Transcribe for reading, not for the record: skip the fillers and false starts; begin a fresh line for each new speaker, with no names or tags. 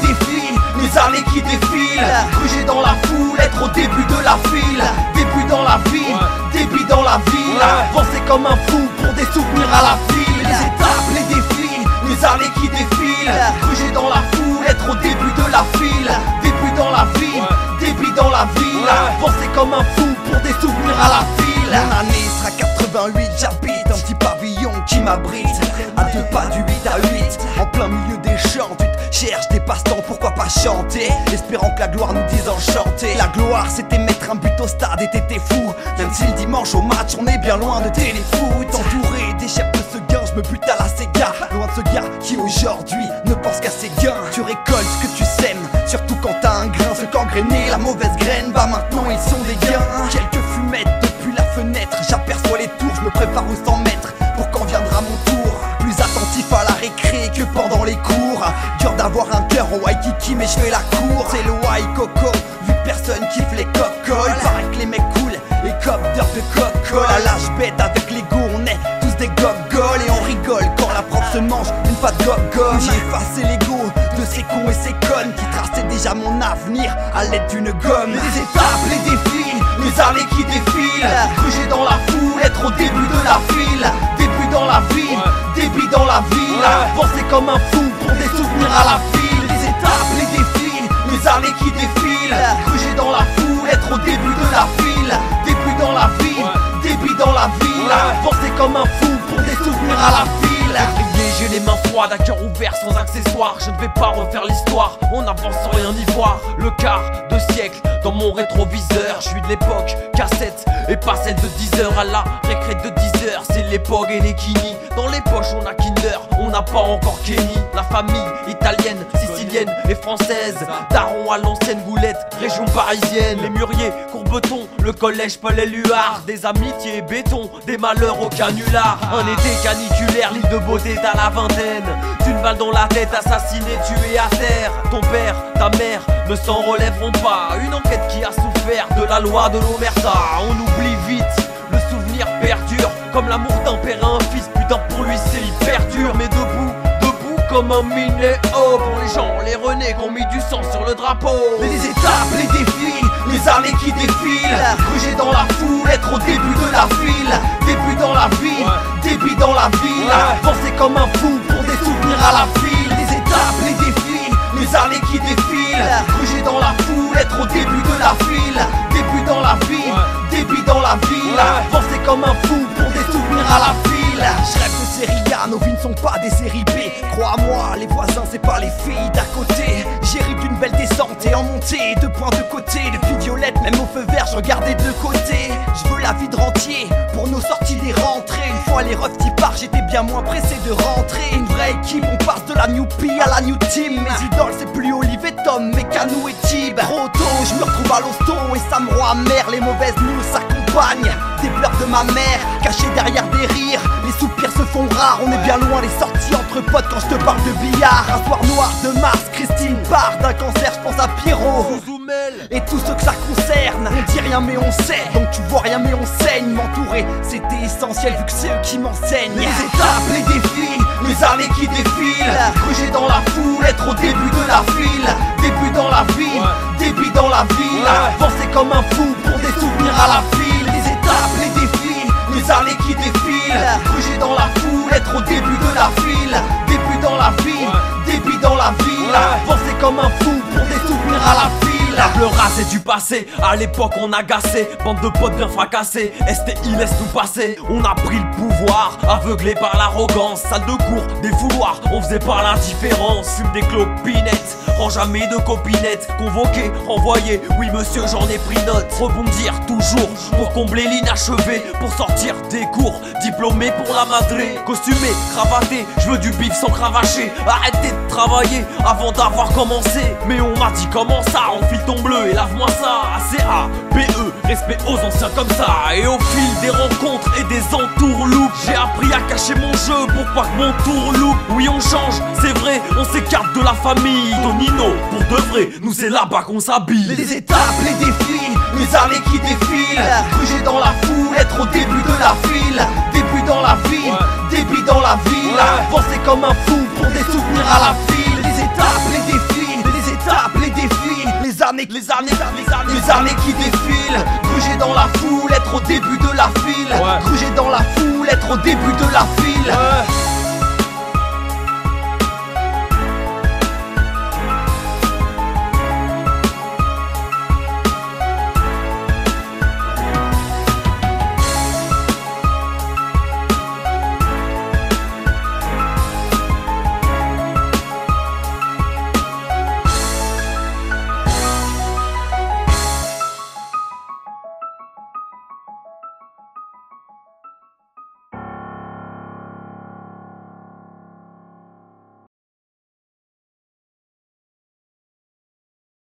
les défis, les années qui défilent, gruger dans la foule, être au début de la file. Début dans la vie, débit dans la ville, avancer comme un fou pour des souvenirs à la file. Les étapes, les défis, les années qui défilent, gruger dans la foule, être au début de la file. Début dans la vie, débit dans la ville, avancer comme un fou pour des souvenirs à la file.
Mon année sera 88, j'habite un petit pavillon qui m'abrite à 2 pas du 8 à 8, en plein milieu des champs. Tu te cherches des passe-temps, pourquoi pas chanter, espérant que la gloire nous dise enchanté. La gloire c'était mettre un but au stade et t'étais fou, même si le dimanche au match on est bien loin de téléfoot. Entouré des chefs de ce gain, je me bute à la Sega, loin de ce gars qui aujourd'hui ne pense qu'à ses gains. Tu récoltes ce que tu sèmes, surtout quand t'as un grain. Ceux qu'engrainer la mauvaise graine, bah maintenant ils sont des gains. Quelques fumettes depuis la fenêtre, j'aperçois les tours, je me prépare aux 100 mètres pour quand viendra mon tour. Plus attentif à la récré que pendant les cours, dur d'avoir un cœur en Waikiki mais je fais la cour. C'est le Waikoko, vu que personne kiffe les cocoles. Paraît que les mecs cool et copteurs de coco. À l'âge bête avec l'ego, on est tous des gogoles. Et on rigole quand la prof se mange une patte gomme. J'ai effacé l'ego de ces cons et ces connes qui traçaient déjà mon avenir à l'aide d'une gomme.
Les étapes, les défis, les années qui défilent, gruger dans la foule, être au début de la file. Début dans la vie, débit dans la ville, avancer comme un fou pour des souvenirs à la file. Les étapes, les défis, les années qui défilent, gruger dans la foule, être au début de la file. Début dans la vie, débit dans la ville, avancer comme un fou pour des souvenirs à la file.
J'ai les mains froides, à cœur ouvert, sans accessoires. Je ne vais pas refaire l'histoire, on avance sans rien y voir. Le quart de siècle dans mon rétroviseur. Je suis de l'époque cassette et pas celle de 10h à la récré de 10h. C'est l'époque et les kini. Dans les poches on a Kinder, on n'a pas encore Kenny. La famille italienne, sicilienne et française. Daron à l'ancienne Goulette, région parisienne. Les Muriers, Courbeton, le collège Paul Éluard. Des amitiés béton, des malheurs au canular. Un été caniculaire, l'île de Beauté à la vingtaine. D'une balle dans la tête, assassiné, tué à terre. Ton père, ta mère ne s'en relèveront pas. Une enquête qui a souffert de la loi de l'Omerta. On oublie vite, le souvenir perdure. Comme l'amour d'un père à un fils, putain pour lui c'est hyper dur. Mais debout, debout comme un minéo. Pour les gens, les renés qui ont mis du sang sur le drapeau.
Les étapes, les défis, les années qui défilent, gruger dans la foule, être au début de la file. Début dans la vie, débit dans la ville, avancer comme un fou pour des souvenirs à la file. Les étapes, les défis, les années qui défilent, gruger dans la foule, être au début de la file. Début dans la vie, débit dans la ville, avancer comme un fou pour des souvenirs à la file.
Je rêve de série A, nos vies ne sont pas des séries B. Crois-moi, les voisins c'est pas les filles d'à côté. J'ai ri d'une belle descente et en montée, 2 points de côté. Depuis violette, même au feu vert, je regardais de côté. Je veux la vie de rentier pour nos sorties des rentrées. Une fois les refs y part, j'étais bien moins pressé de rentrer. Une vraie équipe, on passe de la newbie à la new team. Mes idoles c'est plus Olive et Tom, mais Canou et Tib. Trop tôt, je me retrouve à l'hosto et ça me rend amer. Les mauvaises news s'accompagnent des pleurs de ma mère, cachées derrière des rires. Les soupirs se font rares, on est bien loin les sorties entre potes quand je te parle de billard. Un soir noir de mars, Christine part d'un cancer, je pense à Pierrot et tous ceux que ça concerne. On dit rien mais on sait, donc tu vois rien mais on saigne. M'entourer c'était essentiel vu que c'est eux qui m'enseignent.
Les étapes, les défis, les années qui défilent, gruger dans la foule, être au début de la file. Début dans la vie, débit dans la ville, avancer comme un fou pour des souvenirs à la file. Les étapes, les défis, les années qui défilent, gruger dans la foule, être au début de la file. Début dans la vie, débit dans la ville, avancer comme un fou pour des souvenirs à la file.
Table rase est du passé, à l'époque on a gassé. Bande de potes bien fracassés, STI laisse tout passer. On a pris le pouvoir, aveuglé par l'arrogance. Salle de cours, des fouloirs, on faisait pas l'indifférence. Fume des clopinettes, rend jamais de copinettes. Convoqué, renvoyé, oui monsieur j'en ai pris note. Rebondir toujours, pour combler l'inachevé. Pour sortir des cours, diplômé pour la madré. Costumé, cravaté, je veux du bif sans cravacher. Arrêtez de travailler avant d'avoir commencé. Mais on m'a dit comment ça, enfile ton bleu et lave-moi ça. ACABE, respect aux anciens comme ça. Et au fil des rencontres et des entourloupes, j'ai appris à cacher mon jeu pour pas que mon tour loupe. Oui on change, c'est vrai, on s'écarte de la famille. Tonino, pour de vrai, nous c'est là-bas qu'on s'habille.
Les étapes, les défis, les années qui défilent, gruger dans la foule, être au début de la file. Début dans la vie, débit dans la ville, avancer comme un fou pour des souvenirs à la file. Les étapes, les défis, années qui défilent. Gruger dans la foule, être au début de la file. Gruger dans la foule, être au début de la file.